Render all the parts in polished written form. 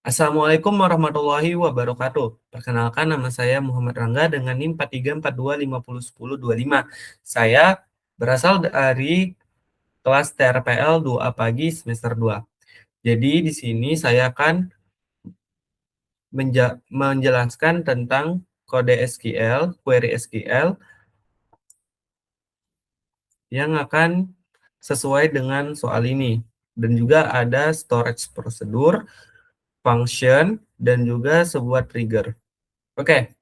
Assalamualaikum warahmatullahi wabarakatuh. Perkenalkan nama saya Muhammad Rangga dengan NIM 4342501025. Saya berasal dari kelas TRPL 2A pagi semester 2. Jadi di sini saya akan menjelaskan tentang kode SQL, query SQL yang akan sesuai dengan soal ini. Dan juga ada storage prosedur, function, dan juga sebuah trigger. Oke.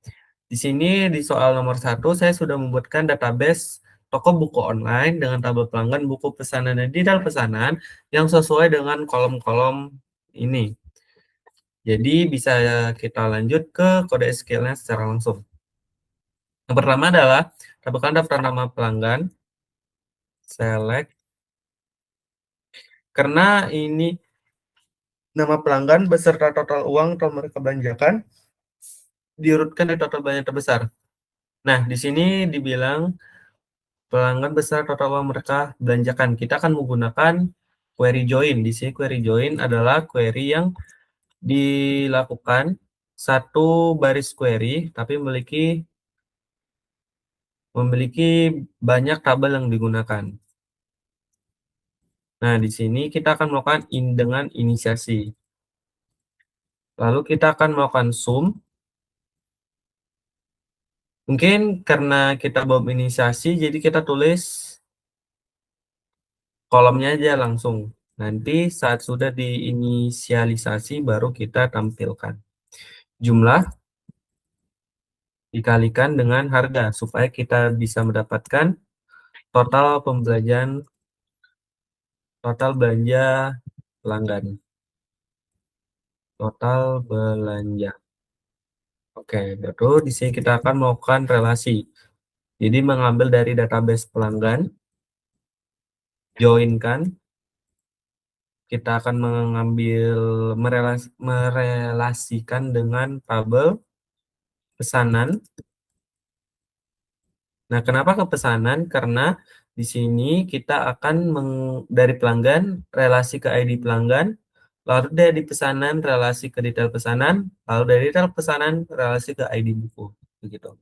Di sini di soal nomor 1 saya sudah membuatkan database toko buku online dengan tabel pelanggan, buku pesanan dan detail pesanan yang sesuai dengan kolom-kolom ini. Jadi bisa kita lanjut ke kode SQL-nya secara langsung. Yang pertama adalah tabelkan daftar nama pelanggan, select, karena ini nama pelanggan beserta total uang telah mereka belanjakan, diurutkan dari total belanja terbesar. Nah, di sini dibilang pelanggan besar total uang mereka belanjakan. Kita akan menggunakan query join. Di sini query join adalah query yang dilakukan satu baris query tapi memiliki banyak tabel yang digunakan. Nah, di sini kita akan melakukan dengan inisiasi. Lalu kita akan melakukan sum. Mungkin karena kita belum inisiasi, jadi kita tulis kolomnya aja langsung. Nanti saat sudah diinisialisasi baru kita tampilkan. Jumlah dikalikan dengan harga supaya kita bisa mendapatkan total belanja pelanggan. Total belanja. Oke, baru di sini kita akan melakukan relasi. Jadi mengambil dari database pelanggan, joinkan, kita akan merelasikan dengan tabel pesanan. Nah, kenapa ke pesanan? Karena di sini kita akan dari pelanggan relasi ke ID pelanggan, lalu dari pesanan relasi ke detail pesanan, lalu dari detail pesanan relasi ke ID buku. Begitu.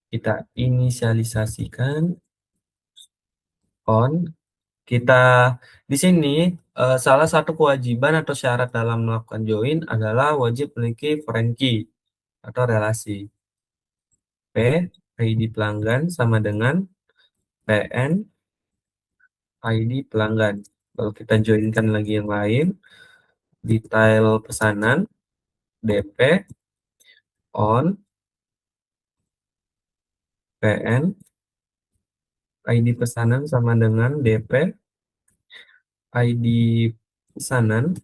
Kita inisialisasikan on. Kita di sini salah satu kewajiban atau syarat dalam melakukan join adalah wajib memiliki foreign key atau relasi. P ID pelanggan sama dengan PN ID pelanggan. Kalau kita joinkan lagi yang lain, detail pesanan, DP, on, PN, ID pesanan sama dengan DP, ID pesanan,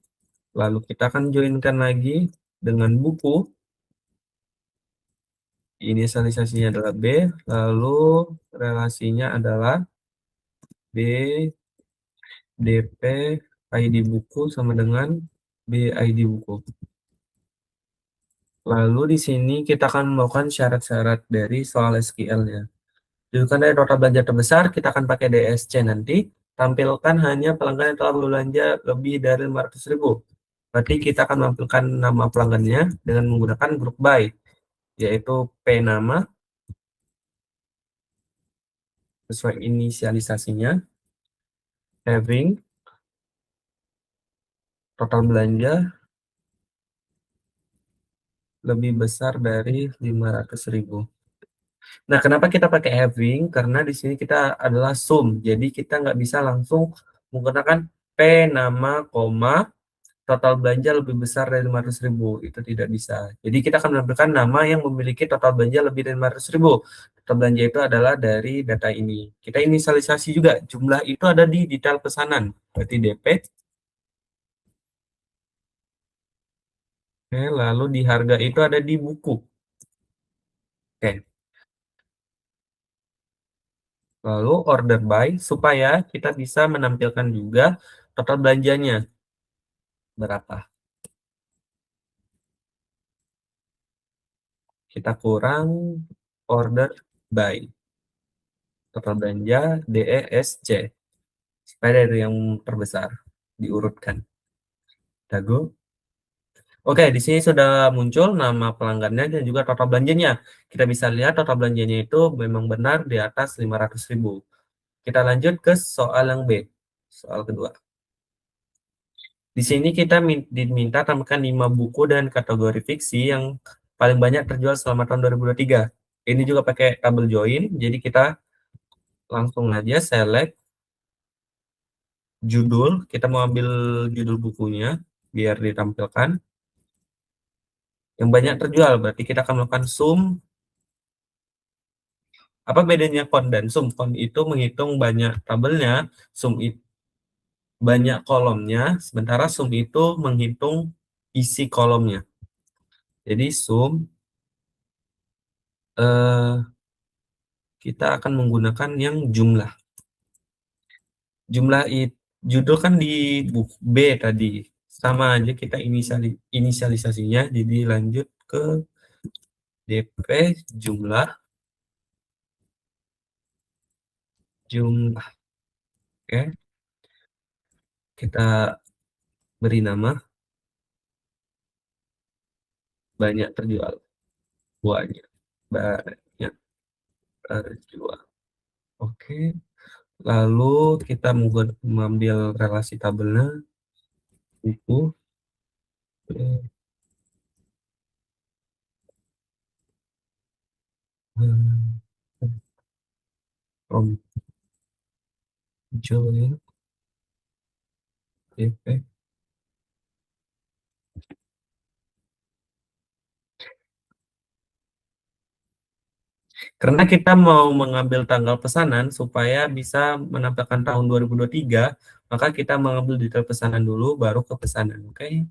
lalu kita akan joinkan lagi dengan buku, inisialisasinya adalah B, lalu relasinya adalah B, DP, ID buku sama dengan BID buku. Lalu di sini kita akan melakukan syarat-syarat dari soal SQL-nya. Tunjukkan dari total belanja terbesar, kita akan pakai DSC nanti. Tampilkan hanya pelanggan yang telah berbelanja lebih dari 500.000. Berarti kita akan menampilkan nama pelanggannya dengan menggunakan group by, yaitu P nama, sesuai inisialisasinya, having, total belanja lebih besar dari 500.000. Nah, kenapa kita pakai having? Karena di sini kita adalah sum, jadi kita nggak bisa langsung menggunakan P nama, koma, total belanja lebih besar dari 500.000. Itu tidak bisa. Jadi kita akan menampilkan nama yang memiliki total belanja lebih dari 500.000. Total belanja itu adalah dari data ini. Kita inisialisasi juga. Jumlah itu ada di detail pesanan. Berarti DP. Oke, lalu di harga itu ada di buku. Oke. Lalu order by supaya kita bisa menampilkan juga total belanjanya berapa. Kita kurang order by. Total belanja DESC. Supaya dari yang terbesar diurutkan. Dago. Oke, di sini sudah muncul nama pelanggannya dan juga total belanjanya. Kita bisa lihat total belanjanya itu memang benar di atas 500.000. Kita lanjut ke soal yang B, soal kedua. Di sini kita diminta tambahkan 5 buku dan kategori fiksi yang paling banyak terjual selama tahun 2023. Ini juga pakai tabel join, jadi kita langsung aja select judul. Kita mau ambil judul bukunya biar ditampilkan. Yang banyak terjual, berarti kita akan melakukan sum. Apa bedanya count dan sum? Count itu menghitung banyak tabelnya, sum itu banyak kolomnya, sementara sum itu menghitung isi kolomnya. Jadi sum kita akan menggunakan yang jumlah. Jumlah judul kan di buku B tadi. Sama aja kita inisialisasinya, jadi lanjut ke DP jumlah. Oke, kita beri nama banyak terjual. Banyak terjual. Oke, lalu kita mengambil relasi tabelnya buku from join DP. Karena kita mau mengambil tanggal pesanan supaya bisa menampilkan tahun 2023, maka kita mengambil detail pesanan dulu, baru ke pesanan. Oke,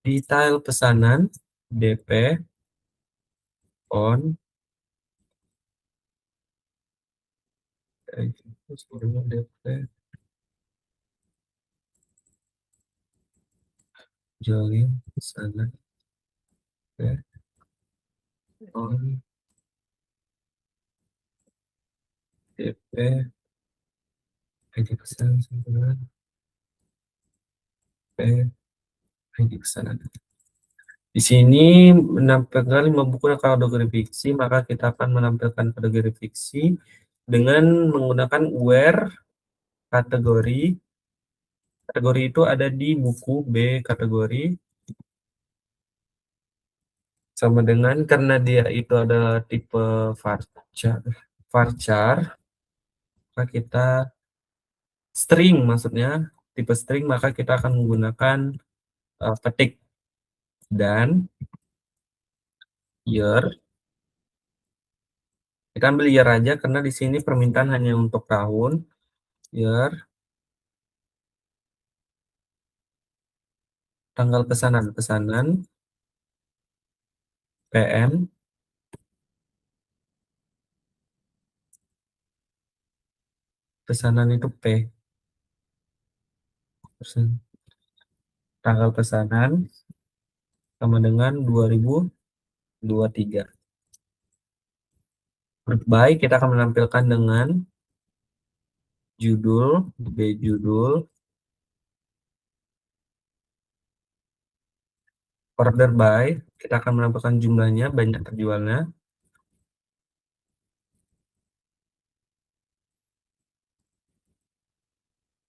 detail pesanan DP on DP join pesanan DP on DP ID pesanan pesanan DP ID pesanan. Di sini menampilkan 5 buku dan kategori fiksi, maka kita akan menampilkan kategori fiksi dengan menggunakan where kategori. Kategori itu ada di buku B kategori, sama dengan karena dia itu adalah tipe varchar, maka kita string, maksudnya tipe string, maka kita akan menggunakan ketik dan year. Kita ambil year aja karena di sini permintaan hanya untuk tahun. Year, tanggal pesanan PM, pesanan itu P, tanggal pesanan sama dengan 2023. Baik, kita akan menampilkan dengan judul, B judul, order by, kita akan menampilkan jumlahnya, banyak terjualnya,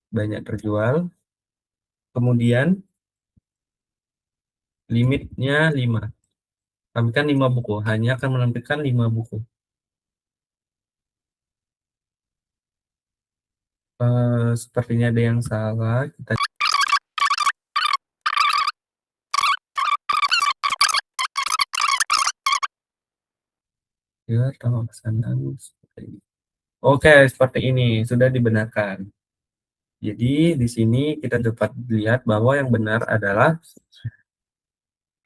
banyak terjual, kemudian limitnya 5, tampilkan 5 buku, hanya akan menampilkan 5 buku. Sepertinya ada yang salah, kita lihat kalau pesanan seperti ini. Oke, seperti ini sudah dibenarkan. Jadi di sini kita dapat lihat bahwa yang benar adalah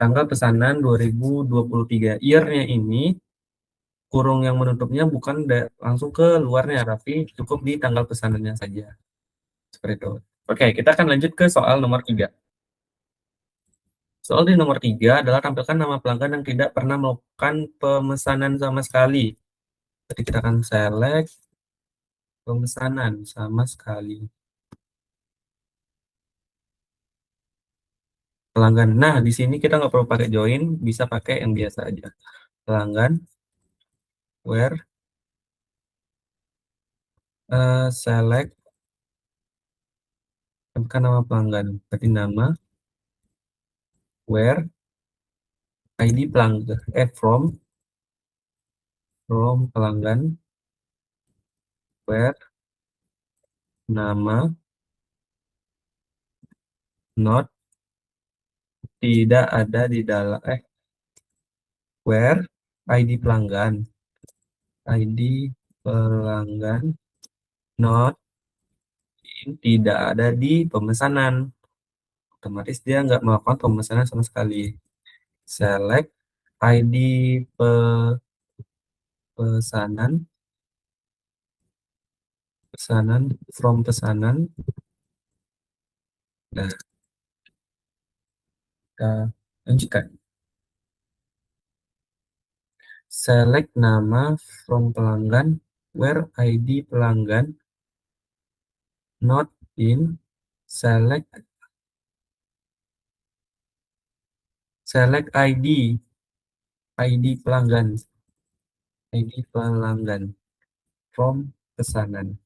tanggal pesanan 2023. Year-nya ini kurung yang menutupnya bukan langsung ke luarnya, tapi cukup di tanggal pesanannya saja. Seperti itu. Oke, kita akan lanjut ke soal nomor 3. Soal di nomor 3 adalah tampilkan nama pelanggan yang tidak pernah melakukan pemesanan sama sekali. Jadi kita akan select pemesanan sama sekali. pelanggan. Nah, di sini kita nggak perlu pakai join, bisa pakai yang biasa aja. Pelanggan, where, select, temukan nama pelanggan. Berarti nama, where, ID pelanggan, from pelanggan, where, nama, not, tidak ada di dalam, where, ID pelanggan, ID pelanggan, not, tidak ada di pemesanan. Otomatis dia nggak melakukan pemesanan sama sekali. Select ID pesanan, from pesanan. Nah, kita lanjutkan. Select nama from pelanggan, where ID pelanggan, not in, select ID pelanggan, from pesanan.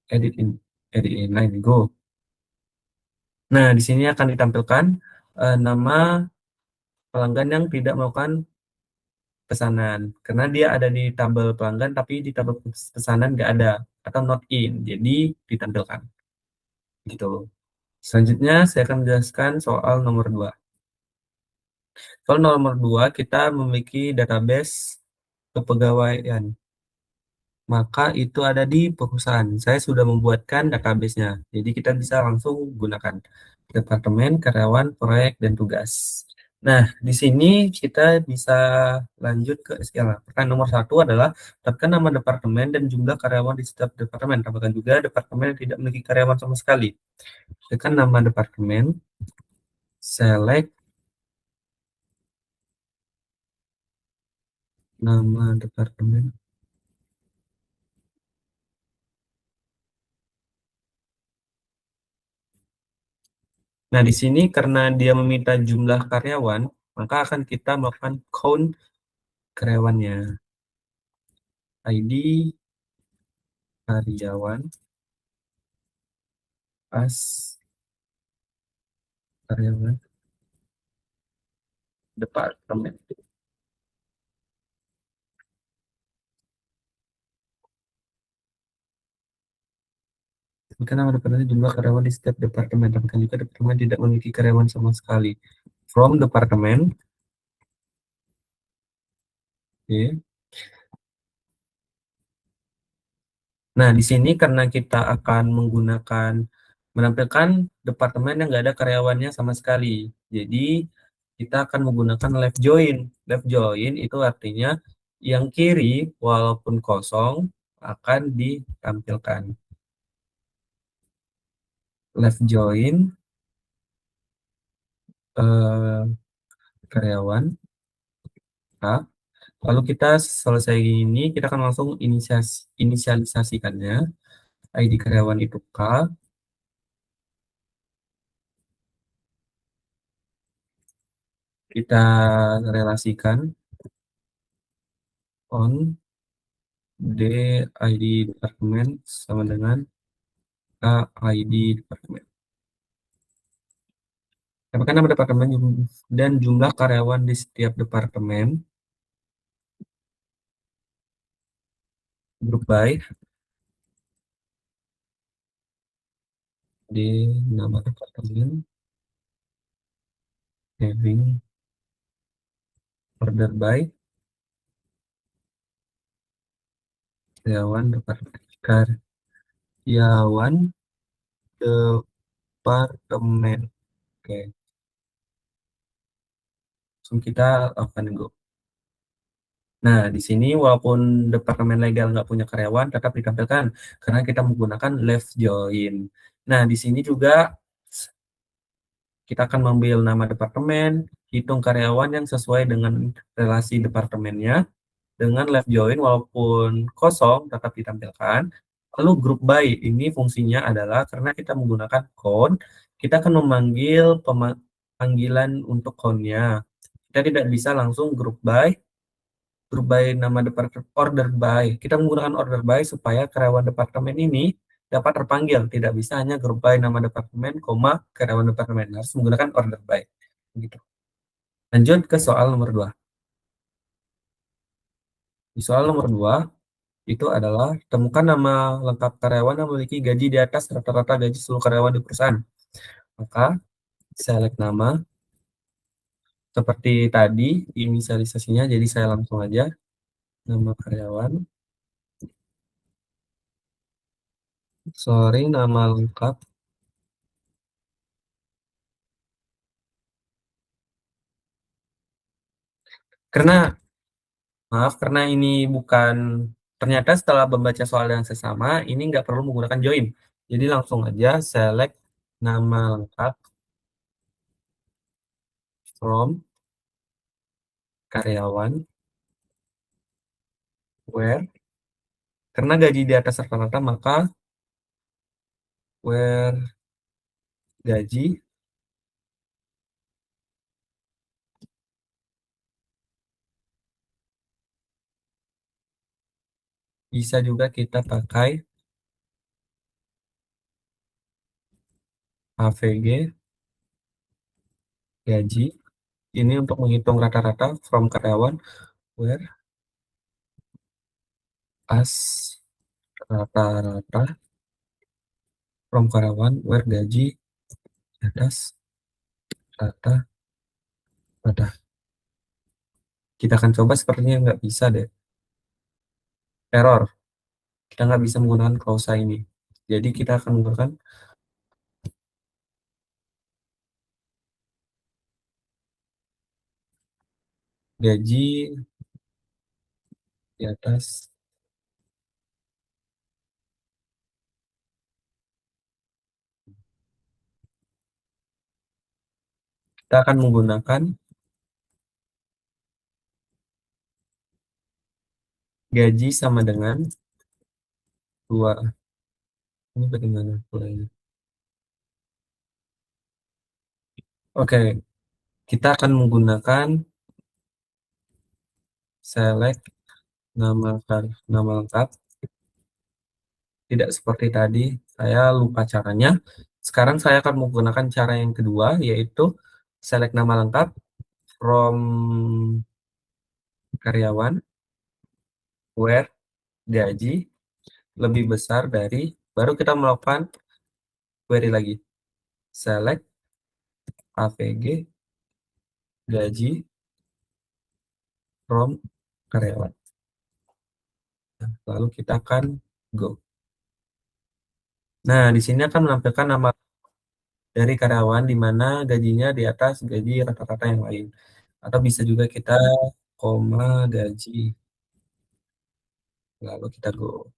Edit inline, go. Nah, di sini akan ditampilkan nama pelanggan yang tidak melakukan pesanan, karena dia ada di tabel pelanggan tapi di tabel pesanan nggak ada atau not in, jadi ditampilkan gitu. Selanjutnya saya akan menjelaskan soal nomor 2. Soal nomor 2, kita memiliki database kepegawaian, maka itu ada di perusahaan. Saya sudah membuatkan database-nya, jadi kita bisa langsung gunakan departemen, karyawan, proyek, dan tugas. Nah, di sini kita bisa lanjut ke skala. Pertanyaan nomor 1 adalah tetapkan nama departemen dan jumlah karyawan di setiap departemen. Tambahkan juga departemen yang tidak memiliki karyawan sama sekali. Tekan nama departemen, select nama departemen. Nah, di sini karena dia meminta jumlah karyawan, maka akan kita melakukan count karyawannya. ID karyawan as karyawan departemen. Jika nama departemen jumlah karyawan di setiap departemen, tapi juga departemen tidak memiliki karyawan sama sekali. From departemen, oke. Nah, di sini karena kita akan menampilkan departemen yang nggak ada karyawannya sama sekali. Jadi, kita akan menggunakan left join. Left join itu artinya yang kiri walaupun kosong akan ditampilkan. Left join karyawan A. Lalu kita selesai ini, kita akan langsung inisialisasikannya. ID karyawan itu K. Kita relasikan on D ID departemen sama dengan K ID departemen. Dapatkan nama departemen dan jumlah karyawan di setiap departemen. Group by di nama departemen, having order by karyawan departemen. Karyawan departemen. Oke. Langsung kita lakukan go. Nah, di sini walaupun departemen legal nggak punya karyawan, tetap ditampilkan karena kita menggunakan left join. Nah, di sini juga kita akan mengambil nama departemen, hitung karyawan yang sesuai dengan relasi departemennya, dengan left join walaupun kosong tetap ditampilkan. Lalu group by ini fungsinya adalah karena kita menggunakan count, kita akan memanggil panggilan untuk count-nya. Kita tidak bisa langsung group by nama departemen, order by. Kita menggunakan order by supaya karyawan departemen ini dapat terpanggil. Tidak bisa hanya group by nama departemen, koma, karyawan departemen. Harus menggunakan order by. Gitu. Lanjut ke soal nomor 2. Di soal nomor 2, itu adalah temukan nama lengkap karyawan yang memiliki gaji di atas rata-rata gaji seluruh karyawan di perusahaan. Maka, select nama. Seperti tadi, inisialisasinya, jadi saya langsung aja. Nama karyawan. Sorry, nama lengkap. Karena Maaf, karena ini bukan, ternyata setelah membaca soal yang sesama, ini nggak perlu menggunakan join. Jadi langsung aja select nama lengkap from karyawan, where, karena gaji di atas rata-rata, maka where gaji, bisa juga kita pakai AVG, gaji. Ini untuk menghitung rata-rata from karyawan, where as rata-rata from karyawan, where gaji di atas rata-rata. Kita akan coba, sepertinya nggak bisa deh. Error. Kita nggak bisa menggunakan klausa ini. Jadi kita akan menggunakan gaji di atas. Kita akan menggunakan gaji sama dengan 2. Ini bagaimana mulainya? Oke, kita akan menggunakan select nama lengkap. Tidak seperti tadi, saya lupa caranya. Sekarang saya akan menggunakan cara yang kedua, yaitu select nama lengkap from karyawan, where gaji lebih besar dari, baru kita melakukan query lagi. Select AVG gaji from karyawan. Lalu kita akan go. Nah, di sini akan menampilkan nama dari karyawan di mana gajinya di atas gaji rata-rata yang lain. Atau bisa juga kita koma gaji. Lalu kita go.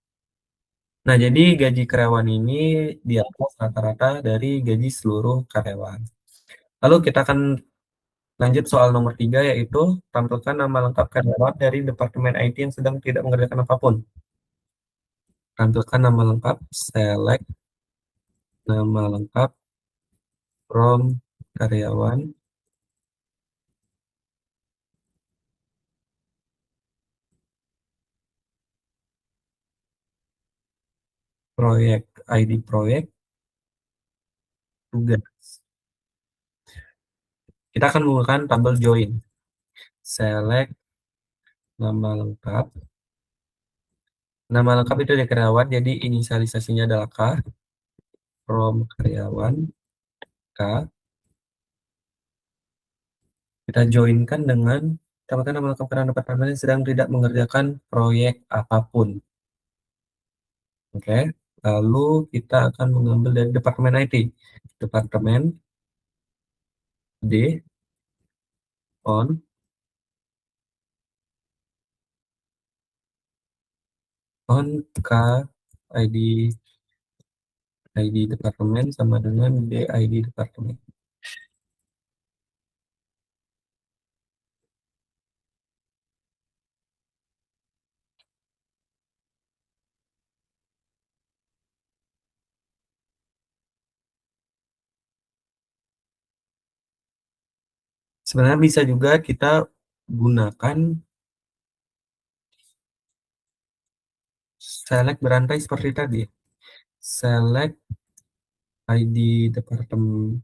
Nah, jadi gaji karyawan ini di atas rata-rata dari gaji seluruh karyawan. Lalu kita akan lanjut soal nomor 3, yaitu tampilkan nama lengkap karyawan dari Departemen IT yang sedang tidak mengerjakan apapun. Tampilkan nama lengkap, select nama lengkap from karyawan, proyek, ID proyek, tugas. Kita akan menggunakan tabel join. Select nama lengkap. Nama lengkap itu dari karyawan, jadi inisialisasinya adalah K. From karyawan, K. Kita joinkan dengan tambahkan nama lengkap karyawan departemen yang sedang tidak mengerjakan proyek apapun. Oke, lalu kita akan mengambil dari Departemen IT. Departemen D on K ID departemen sama dengan DID departemen. Sebenarnya bisa juga kita gunakan select berantai seperti tadi. Select ID departemen,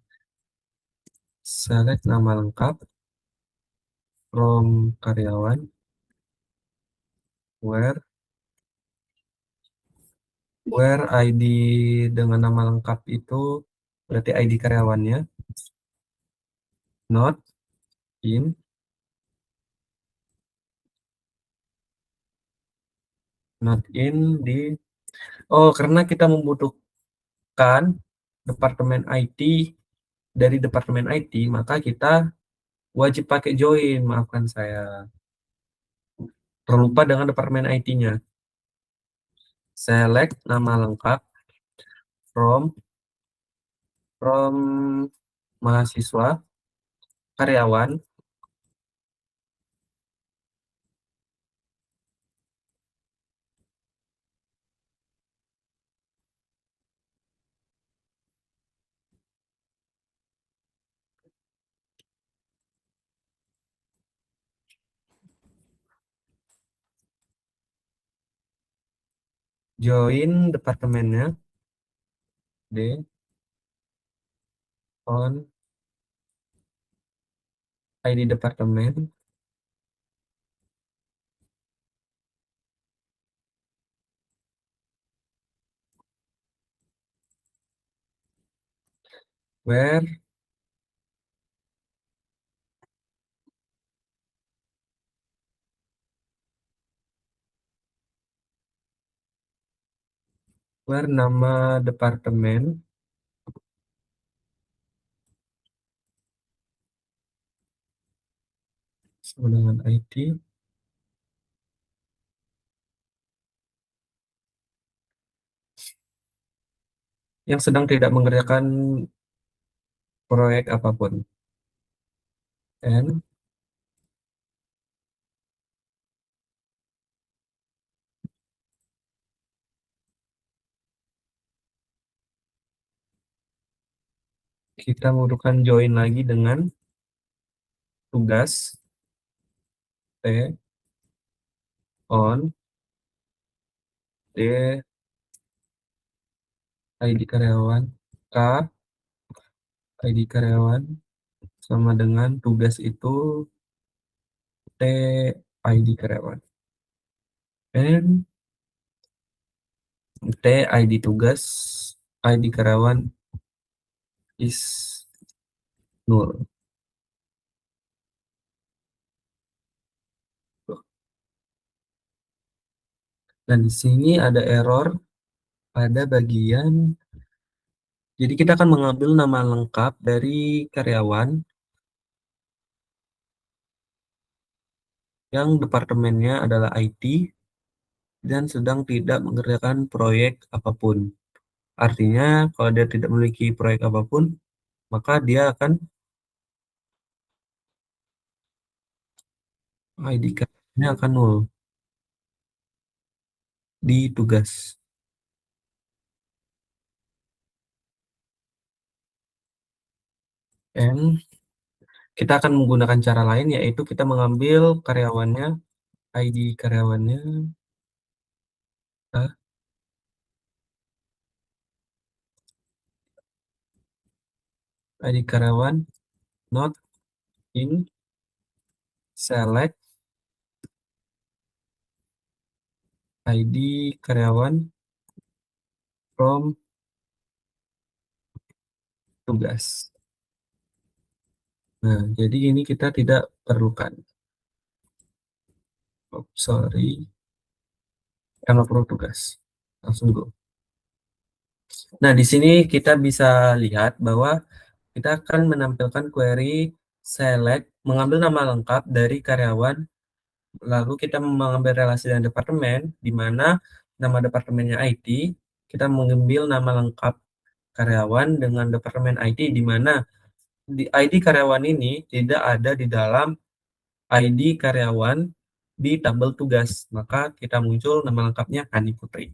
select nama lengkap from karyawan, where ID dengan nama lengkap itu berarti ID karyawannya, not in di, oh karena kita membutuhkan departemen IT dari departemen IT, maka kita wajib pakai join. Maafkan saya, terlupa dengan departemen IT-nya. Select nama lengkap from mahasiswa, karyawan, join departemennya D on ID departemen, where nama departemen sama dengan IT yang sedang tidak mengerjakan proyek apapun. And kita membutuhkan join lagi dengan tugas T on D ID karyawan, K ID karyawan sama dengan tugas itu T ID karyawan. And T ID tugas, ID karyawan is null. Dan di sini ada error pada bagian, jadi kita akan mengambil nama lengkap dari karyawan yang departemennya adalah IT dan sedang tidak mengerjakan proyek apapun. Artinya kalau dia tidak memiliki proyek apapun, maka dia akan ID karyawannya akan nol di tugas. And kita akan menggunakan cara lain, yaitu kita mengambil karyawannya, ID karyawannya, ID karyawan not in select ID karyawan from tugas. Nah, jadi ini kita tidak perlukan. Oh, sorry, karena perlu tugas. Langsung go. Nah, di sini kita bisa lihat bahwa kita akan menampilkan query select, mengambil nama lengkap dari karyawan, lalu kita mengambil relasi dengan departemen, di mana nama departemennya IT, kita mengambil nama lengkap karyawan dengan departemen IT, di mana di ID karyawan ini tidak ada di dalam ID karyawan di tabel tugas, maka kita muncul nama lengkapnya Hani Putri.